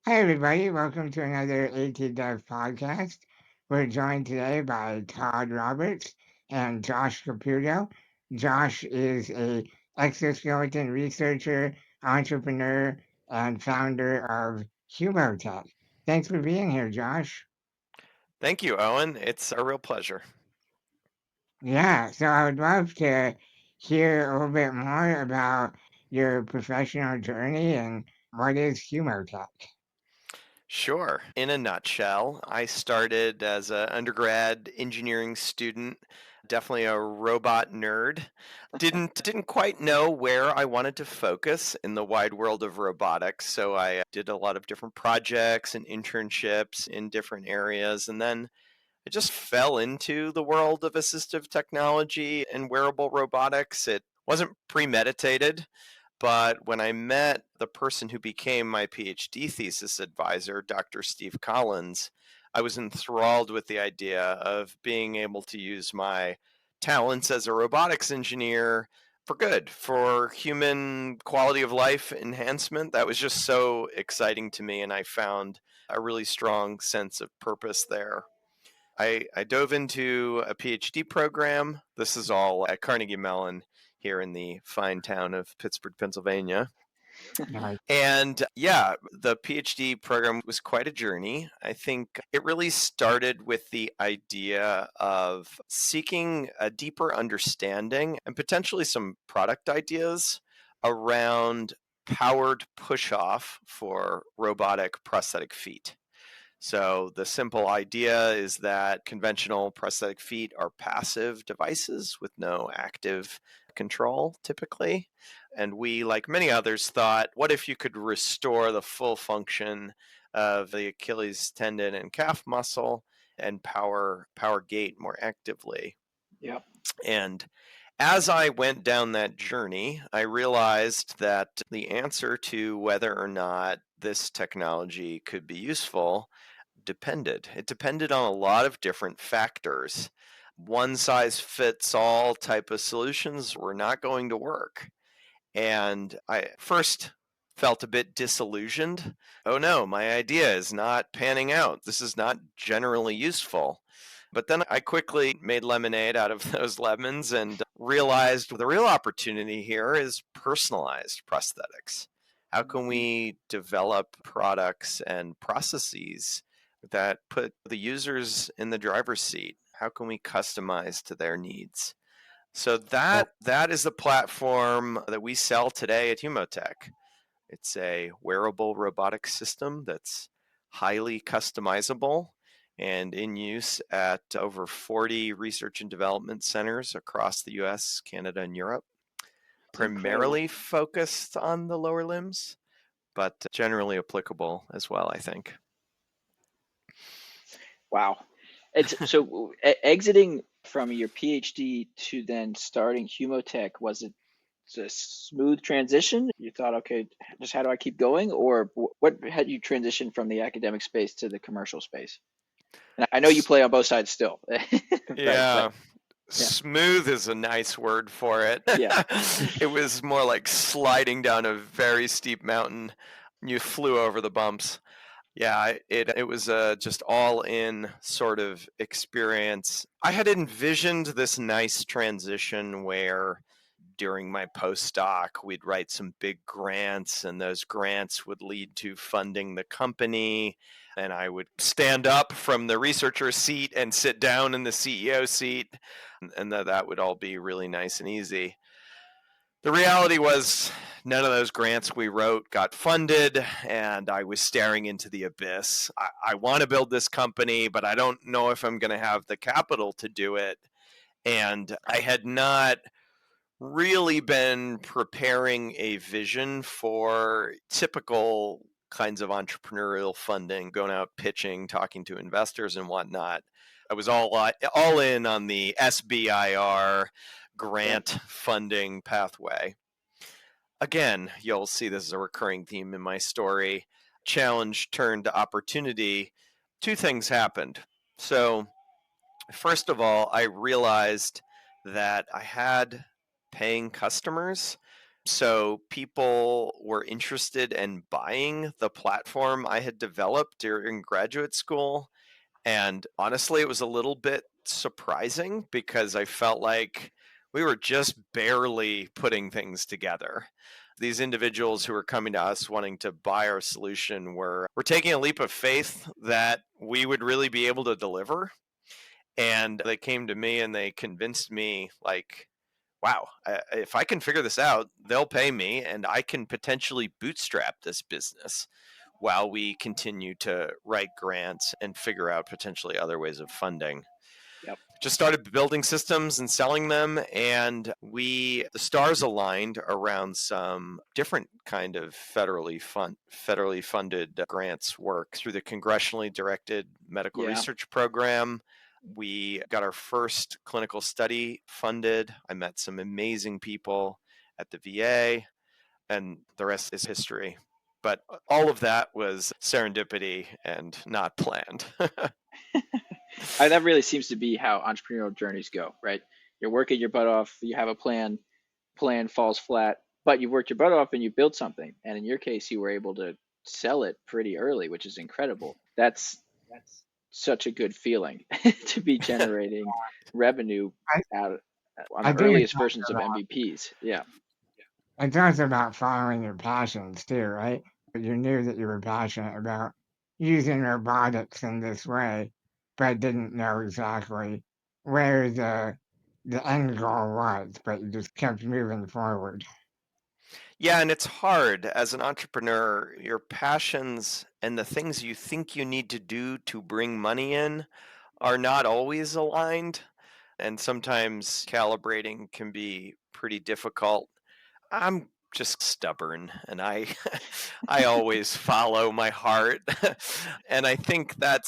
Hi, everybody. Welcome to another ATDev Podcast. We're joined today by Todd Roberts and Josh Caputo. Josh is a exoskeleton researcher, entrepreneur, and founder of Humotech. Thanks for being here, Josh. Thank you, Owen. It's a real pleasure. Yeah, so I would love to hear a little bit more about your professional journey and what is Humotech. Sure. In a nutshell, I started as an undergrad engineering student, definitely a robot nerd. Didn't quite know where I wanted to focus in the wide world of robotics, so I did a lot of different projects and internships in different areas, and then I just fell into the world of assistive technology and wearable robotics. It wasn't premeditated. But when I met the person who became my PhD thesis advisor, Dr. Steve Collins, I was enthralled with the idea of being able to use my talents as a robotics engineer for good, for human quality of life enhancement. That was just so exciting to me, and I found a really strong sense of purpose there. I dove into a PhD program. This is all at Carnegie Mellon here in the fine town of Pittsburgh, Pennsylvania. Like, And yeah, the PhD program was quite a journey. I think it really started with the idea of seeking a deeper understanding and potentially some product ideas around powered push off for robotic prosthetic feet. So, the simple idea is that conventional prosthetic feet are passive devices with no active control typically. And we, like many others, thought, what if you could restore the full function of the Achilles tendon and calf muscle and power gait more actively? Yep. And as I went down that journey, I realized that the answer to whether or not this technology could be useful depended. It depended on a lot of different factors. One size fits all type of solutions were not going to work. And I first felt a bit disillusioned. Oh no, my idea is not panning out. This is not generally useful. But then I quickly made lemonade out of those lemons and realized the real opportunity here is personalized prosthetics. How can Mhm. we develop products and processes that put the users in the driver's seat? How can we customize to their needs? So that is the platform that we sell today at Humotech. It's a wearable robotic system that's highly customizable and in use at over 40 research and development centers across the US, Canada, and Europe, It's incredible. primarily focused on the lower limbs, but generally applicable as well, I think. Wow. It's so exiting from your PhD to then starting Humotech, was it a smooth transition? You thought, okay, just how do I keep going? Or what had you transition from the academic space to the commercial space? And I know you play on both sides still, right? But Yeah, yeah, smooth is a nice word for it. yeah. It was more like sliding down a very steep mountain. You flew over the bumps. Yeah, it was a just all in sort of experience. I had envisioned this nice transition where during my postdoc we'd write some big grants, and those grants would lead to funding the company, and I would stand up from the researcher seat and sit down in the CEO seat, and that would all be really nice and easy. The reality was none of those grants we wrote got funded, and I was staring into the abyss. I want to build this company, but I don't know if I'm going to have the capital to do it. And I had not really been preparing a vision for typical kinds of entrepreneurial funding, going out pitching, talking to investors and whatnot. I was all in on the SBIR Yep. grant funding pathway. Again, you'll see this as a recurring theme in my story. Challenge turned to opportunity. Two things happened. So, first of all, I realized that I had paying customers, So people were interested in buying the platform I had developed during graduate school. And honestly, it was a little bit surprising because I felt like we were just barely putting things together. These individuals who were coming to us wanting to buy our solution were taking a leap of faith that we would really be able to deliver. And they came to me and they convinced me, like, wow, if I can figure this out, they'll pay me and I can potentially bootstrap this business while we continue to write grants and figure out potentially other ways of funding. Yep. Just started building systems and selling them, and the stars aligned around some different kind of federally funded grants work through the congressionally directed medical Yeah. research program. We got our first clinical study funded. I met some amazing people at the VA, and the rest is history. But all of that was serendipity and not planned. That really seems to be how entrepreneurial journeys go, right? You're working your butt off, you have a plan falls flat, but you've worked your butt off and you built something. And in your case, you were able to sell it pretty early, which is incredible. That's such a good feeling to be generating revenue I, out on I the think earliest versions of MVPs. Yeah. it's also about following your passions too, right? You knew that you were passionate about using robotics in this way, but didn't know exactly where the end goal was, but you just kept moving forward. Yeah, and it's hard as an entrepreneur. Your passions and the things you think you need to do to bring money in are not always aligned. And sometimes calibrating can be pretty difficult. I'm just stubborn and I I always follow my heart. And I think that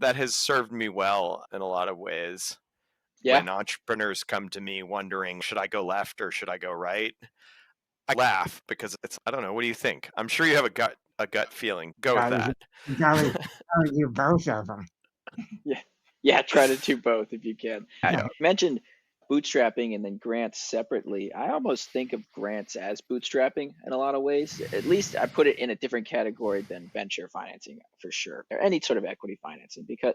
has served me well in a lot of ways. Yeah. When entrepreneurs come to me wondering, should I go left or should I go right? I laugh because it's, I don't know, what do you think? I'm sure you have a gut feeling. Go with You that. gotta do both of them. Yeah. Yeah. Try to do both if you can. I Yeah. mentioned bootstrapping and then grants separately. I almost think of grants as bootstrapping in a lot of ways. At least I put it in a different category than venture financing for sure, or any sort of equity financing, because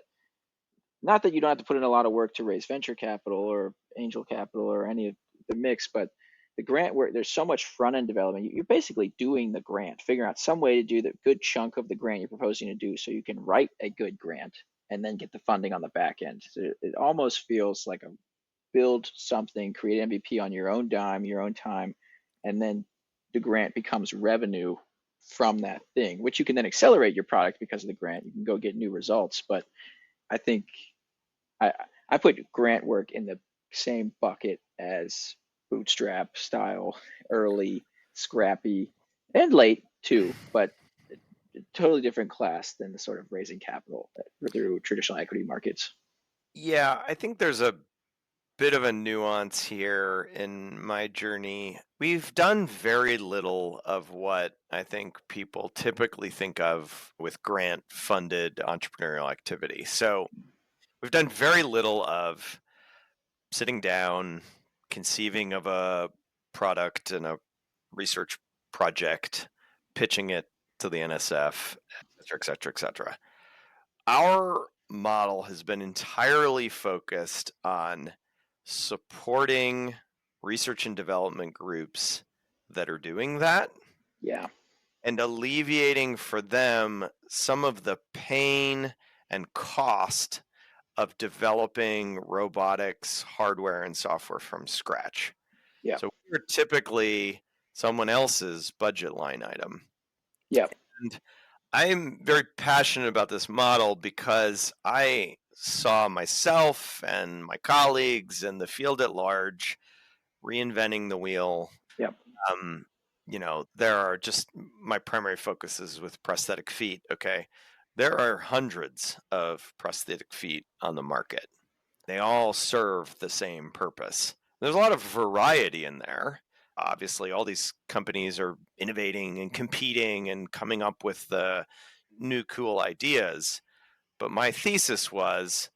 not that you don't have to put in a lot of work to raise venture capital or angel capital or any of the mix, but the grant where there's so much front end development, you're basically doing the grant, figuring out some way to do the good chunk of the grant you're proposing to do so you can write a good grant and then get the funding on the back end. So it almost feels like a build something, create MVP on your own dime, your own time, and then the grant becomes revenue from that thing, which you can then accelerate your product because of the grant. You can go get new results. But I think I I put grant work in the same bucket as bootstrap style, early, scrappy, and late too, but totally different class than the sort of raising capital through traditional equity markets. Yeah, I think there's a bit of a nuance here in my journey. We've done very little of what I think people typically think of with grant funded entrepreneurial activity. So we've done very little of sitting down, conceiving of a product and a research project, pitching it to the NSF, et cetera, et cetera, et cetera. Our model has been entirely focused on supporting research and development groups that are doing that Yeah, and alleviating for them some of the pain and cost of developing robotics hardware and software from scratch. yeah, So we're typically someone else's budget line item. yeah, And I'm very passionate about this model because I saw myself and my colleagues and the field at large reinventing the wheel. yeah, Um, there are just my primary focus is with prosthetic feet. Okay. There are hundreds of prosthetic feet on the market. They all serve the same purpose. There's a lot of variety in there. Obviously, all these companies are innovating and competing and coming up with the new cool ideas. But my thesis was,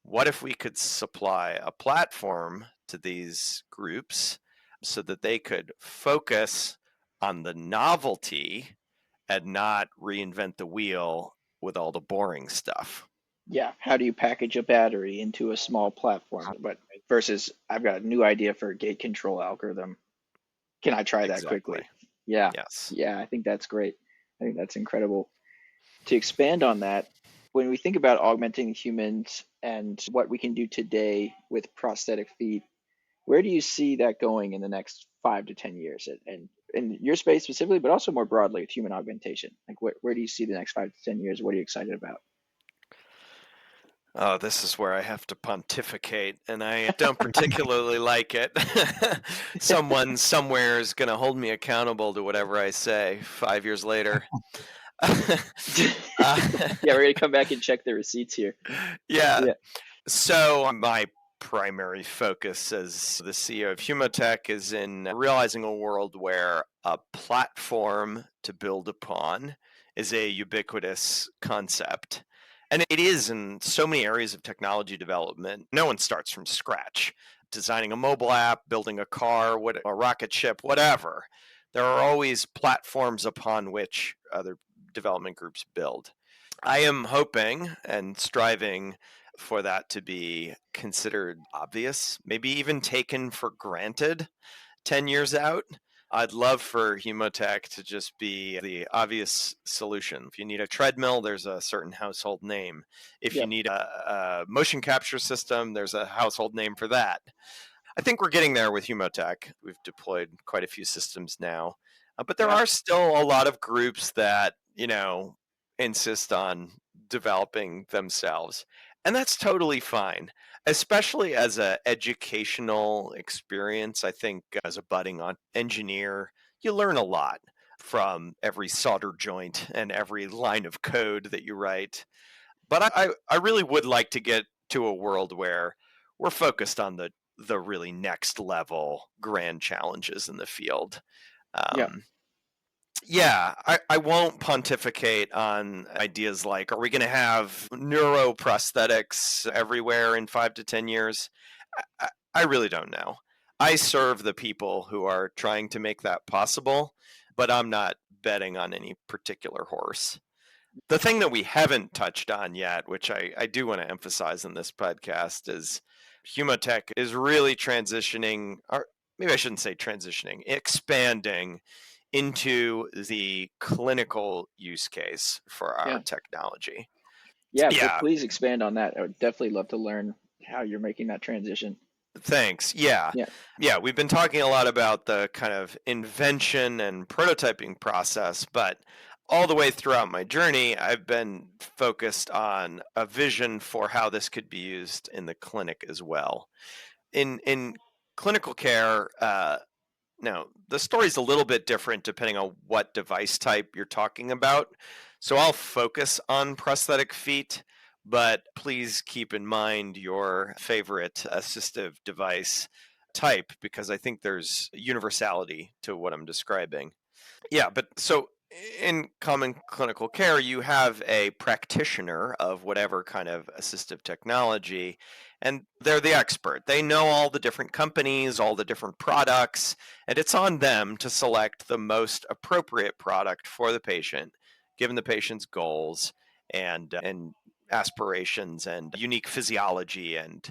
what if we could supply a platform to these groups so that they could focus on the novelty and not reinvent the wheel with all the boring stuff. Yeah. How do you package a battery into a small platform? But versus, I've got a new idea for a gate control algorithm. Can I try that Exactly. quickly? Yeah. Yes. Yeah. I think that's great. I think that's incredible. To expand on that, when we think about augmenting humans and what we can do today with prosthetic feet, where do you see that going in the next 5 to 10 years? And in your space specifically, but also more broadly with human augmentation? Like, where do you see the next 5 to 10 years? What are you excited about? Oh, this is where I have to pontificate, and I don't particularly like it. Someone somewhere is going to hold me accountable to whatever I say 5 years later. Yeah, we're gonna come back and check the receipts here. Yeah. Yeah. So my primary focus as the CEO of Humotech is in realizing a world where a platform to build upon is a ubiquitous concept. And it is in so many areas of technology development. No one starts from scratch. Designing a mobile app, building a car, a rocket ship, whatever. There are always platforms upon which other development groups build. I am hoping and striving for that to be considered obvious, maybe even taken for granted 10 years out. I'd love for Humotech to just be the obvious solution. If you need a treadmill, there's a certain household name. If you Yep. need a motion capture system, there's a household name for that. I think we're getting there with Humotech. We've deployed quite a few systems now. But there Yeah. are still a lot of groups that, insist on developing themselves. And that's totally fine, especially as an educational experience. I think as a budding engineer, you learn a lot from every solder joint and every line of code that you write. But I really would like to get to a world where we're focused on the really next level grand challenges in the field. Yeah. Yeah, I won't pontificate on ideas like, are we going to have neuroprosthetics everywhere in 5 to 10 years? I really don't know. I serve the people who are trying to make that possible, but I'm not betting on any particular horse. The thing that we haven't touched on yet, which I do want to emphasize in this podcast, is Humotech is really transitioning, or maybe I shouldn't say transitioning, expanding into the clinical use case for our Yeah. technology. Yeah. Yeah, Please expand on that. I would definitely love to learn how you're making that transition. thanks. Yeah. Yeah. Yeah, we've been talking a lot about the kind of invention and prototyping process, but all the way throughout my journey, I've been focused on a vision for how this could be used in the clinic as well. In clinical care, now, the story's a little bit different depending on what device type you're talking about. So I'll focus on prosthetic feet, but please keep in mind your favorite assistive device type because I think there's universality to what I'm describing. Yeah, but so in common clinical care, you have a practitioner of whatever kind of assistive technology, and they're the expert. They know all the different companies, all the different products, and it's on them to select the most appropriate product for the patient, given the patient's goals and aspirations and unique physiology and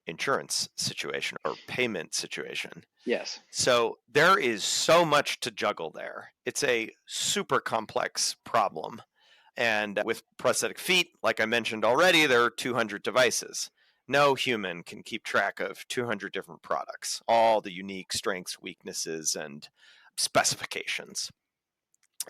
insurance situation or payment situation. Yes. So there is so much to juggle there. It's a super complex problem. And with prosthetic feet, like I mentioned already, there are 200 devices. No human can keep track of 200 different products, all the unique strengths, weaknesses, and specifications.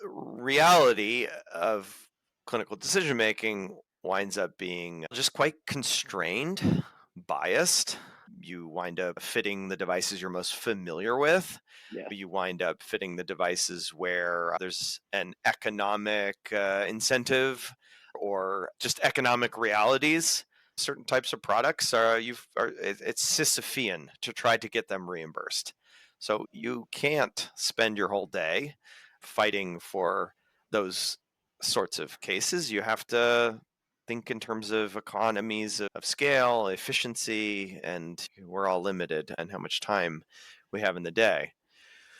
Reality of clinical decision making winds up being just quite constrained, biased. You wind up fitting the devices you're most familiar with. Yeah. You wind up fitting the devices where there's an economic incentive or just economic realities. Certain types of products it's Sisyphean to try to get them reimbursed. So you can't spend your whole day fighting for those sorts of cases. You have to think in terms of economies of scale, efficiency, and we're all limited on how much time we have in the day.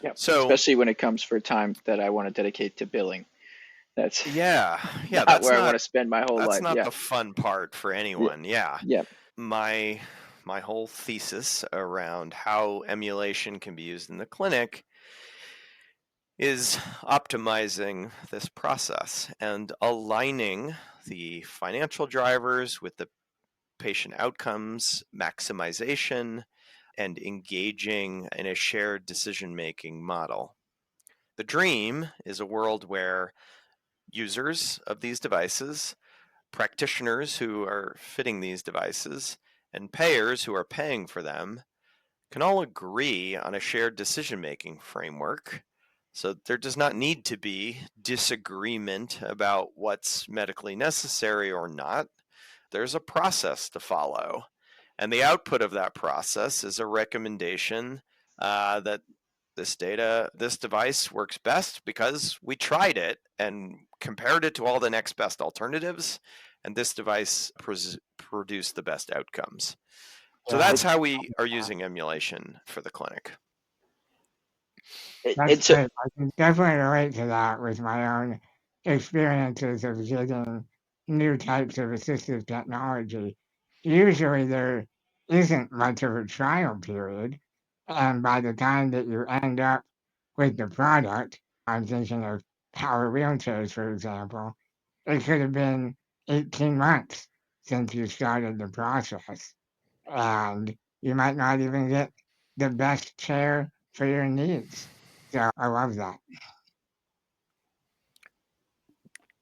Yeah, So especially when it comes for time that I want to dedicate to billing. That's yeah, not where I want to spend my whole that's life. not Yeah. the fun part for anyone. Yeah. Yeah. My whole thesis around how emulation can be used in the clinic is optimizing this process and aligning the financial drivers with the patient outcomes, maximization, and engaging in a shared decision-making model. The dream is a world where users of these devices, practitioners who are fitting these devices, and payers who are paying for them can all agree on a shared decision-making framework. So there does not need to be disagreement about what's medically necessary or not. There's a process to follow. And the output of that process is a recommendation that this device works best because we tried it and compared it to all the next best alternatives, and this device produced the best outcomes. So Yeah, that's how we are using emulation for the clinic. that's It's a, great. I can definitely relate to that with my own experiences of getting new types of assistive technology. Usually there isn't much of a trial period, and by the time that you end up with the product, I'm thinking of power wheelchairs, for example, it could have been 18 months since you started the process, and you might not even get the best chair for your needs. So I love that.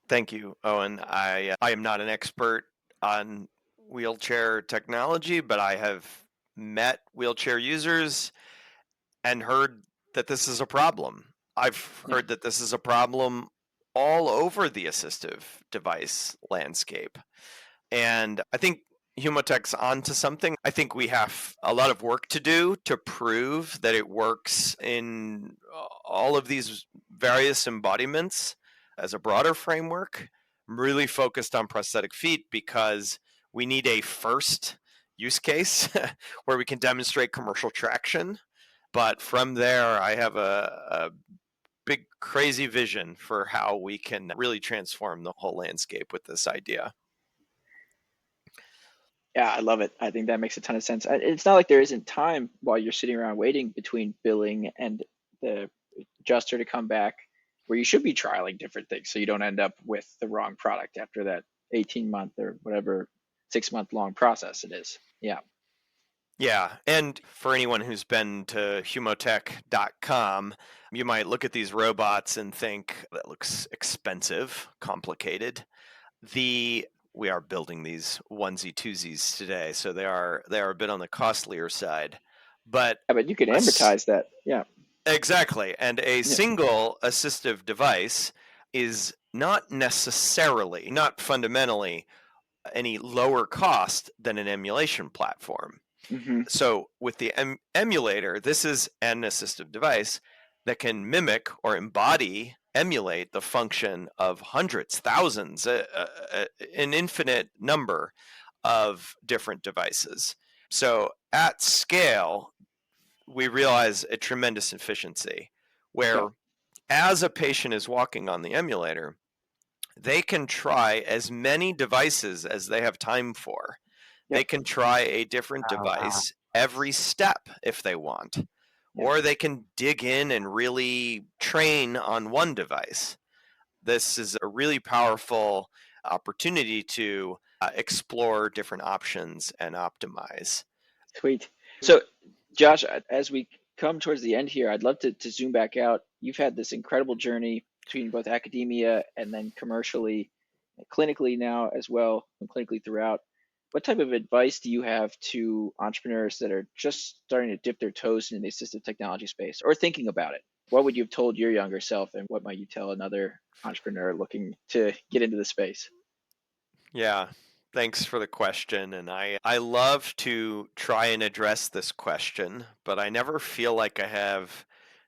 Thank you, Owen. I am not an expert on wheelchair technology, but I have met wheelchair users and heard that this is a problem. I've yeah. heard that this is a problem all over the assistive device landscape. And I think Humotech's onto something. I think we have a lot of work to do to prove that it works in all of these various embodiments as a broader framework. I'm really focused on prosthetic feet because we need a first use case where we can demonstrate commercial traction. But from there, I have a big, crazy vision for how we can really transform the whole landscape with this idea. Yeah, I love it. I think that makes a ton of sense. It's not like there isn't time while you're sitting around waiting between billing and the adjuster to come back, where you should be trialing different things so you don't end up with the wrong product after that 18-month or whatever 6-month long process it is. Yeah. Yeah, and for anyone who's been to humotech.com, you might look at these robots and think that looks expensive, complicated. We are building these onesie twosies today, so they are a bit on the costlier side. But Yeah, but you can amortize that. Yeah. exactly, and a Yeah. single assistive device is not necessarily, not fundamentally, any lower cost than an emulation platform. Hmm. So with the emulator, this is an assistive device that can mimic or emulate the function of hundreds, thousands, an infinite number of different devices. So at scale, we realize a tremendous efficiency Yeah. where as a patient is walking on the emulator, they can try as many devices as they have time for. They Yep. can try a different Oh, wow. device every step if they want, Yeah. or they can dig in and really train on one device. This is a really powerful opportunity to explore different options and optimize. Sweet. So, Josh, as we come towards the end here, I'd love to zoom back out. You've had this incredible journey between both academia and then commercially, clinically now as well, and clinically throughout. What type of advice do you have to entrepreneurs that are just starting to dip their toes into the assistive technology space or thinking about it? What would you have told your younger self, and what might you tell another entrepreneur looking to get into the space? Yeah, thanks for the question. And I love to try and address this question, but I never feel like I have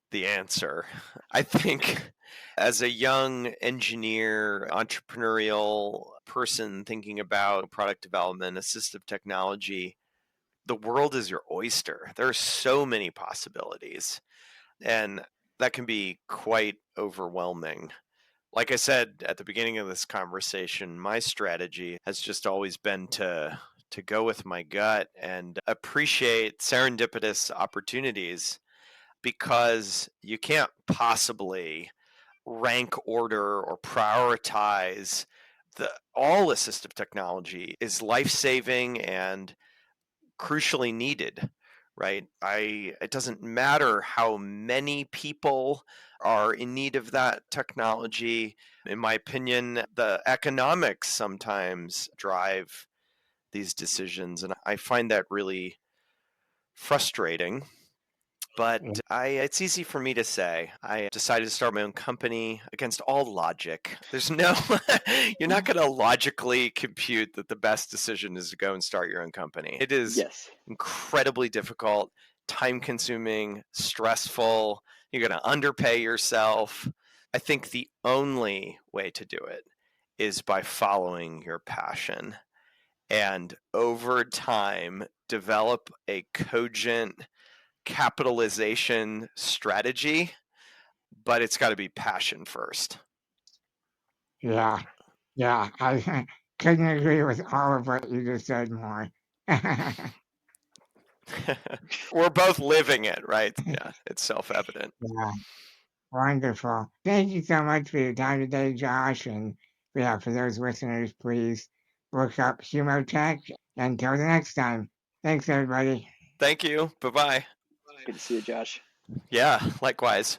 the answer. I think as a young engineer, entrepreneurial person thinking about product development, assistive technology, the world is your oyster. There are so many possibilities, and that can be quite overwhelming. Like I said at the beginning of this conversation, my strategy has just always been to go with my gut and appreciate serendipitous opportunities, because you can't possibly rank order or prioritize. All assistive technology is life-saving and crucially needed, right? It doesn't matter how many people are in need of that technology. In my opinion, the economics sometimes drive these decisions, and I find that really frustrating. But it's easy for me to say. I decided to start my own company against all logic. There's no, you're not going to logically compute that the best decision is to go and start your own company. It is Yes. incredibly difficult, time consuming, stressful. You're going to underpay yourself. I think the only way to do it is by following your passion, and over time, develop a cogent capitalization strategy, but it's got to be passion first. Yeah, yeah, I couldn't agree with all of what you just said more. We're both living it, right? Yeah, it's self-evident. Yeah, wonderful. Thank you so much for your time today, Josh. And yeah, for those listeners, please look up Humotech. Until the next time, thanks, everybody. Thank you. Bye-bye. Good to see you, Josh. Yeah, likewise.